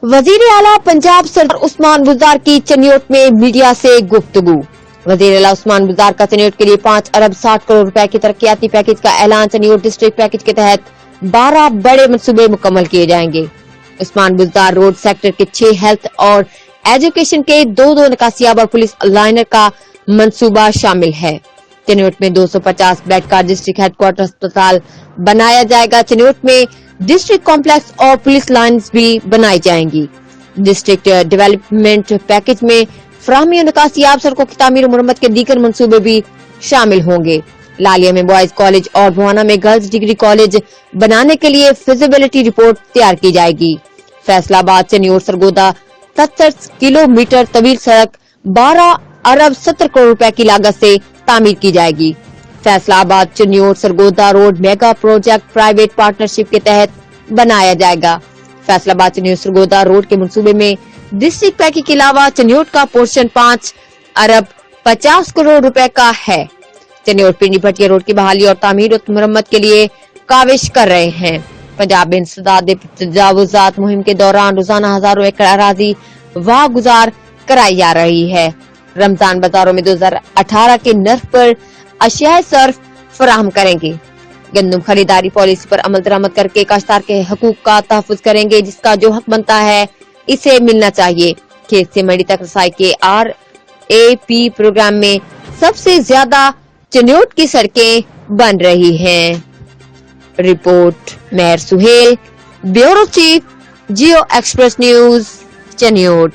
वजीर आला पंजाब सरदार उस्मान बुज़दार की चनियोट में मीडिया से गुफ्तगू। वजीर आला उस्मान बुज़दार का चनियोट के लिए 5 अरब 60 करोड़ रुपए की तरक्याती पैकेज का ऐलान। चनियोट डिस्ट्रिक्ट पैकेज के तहत 12 बड़े मंसूबे मुकम्मल किए जाएंगे। उस्मान बुज़दार रोड सेक्टर के 6 हेल्थ और एजुकेशन के 2 निकासियाब और पुलिस लाइनर का मंसूबा शामिल है। चनियोट में 250 बेड का डिस्ट्रिक्ट हेडक्वार्टर अस्पताल बनाया जाएगा। चनियोट में डिस्ट्रिक्ट कॉम्प्लेक्स और पुलिस लाइन्स भी बनाई जाएंगी। डिस्ट्रिक्ट डेवलपमेंट पैकेज में फराहमी और निकासियाब सड़कों की तामीर और मुरम्मत के दीगर मंसूबे भी शामिल होंगे। लालिया में बॉयज कॉलेज और भुवाना में गर्ल्स डिग्री कॉलेज बनाने के लिए फिजिबिलिटी रिपोर्ट तैयार की जाएगी। फैसलाबाद चनियोट सरगोदा 70 किलोमीटर तवील सड़क 12 अरब 70 करोड़ रुपए की लागत से तामीर की जाएगी। Faisalabad Chiniot Sargodha road mega project private partnership के तहत बनाया जाएगा। फैसलाबाद चनियोट सरगोदा रोड के मंसूबे में डिस्ट्रिक्ट पैकेज के अलावा चनियोट का पोर्शन 5 अरब 50 करोड़ रुपए का है। चनियोट पिंडी भटिया रोड की बहाली और तामीर और मुरम्मत के लिए काविश कर रहे हैं। पंजाब में इंसदाद तजावुजात मुहिम के दौरान रोजाना हजारों एकड़ अराजी वाह गुजार कराई जा रही है। रमजान बाजारों में 2018 के नर्फ पर अशियाए सर्फ फराहम करेंगे। गंदम खरीदारी पॉलिसी पर अमल दरामद करके काश्तकार के हकूक का तहफ्फुज करेंगे। जिसका जो हक बनता है इसे मिलना चाहिए। खेत से मंडी तक रसाई के RAP प्रोग्राम में सबसे ज्यादा चनियोट की सड़कें बन रही हैं। रिपोर्ट मेहर सुहेल, ब्यूरो चीफ, जियो एक्सप्रेस न्यूज, चनियोट।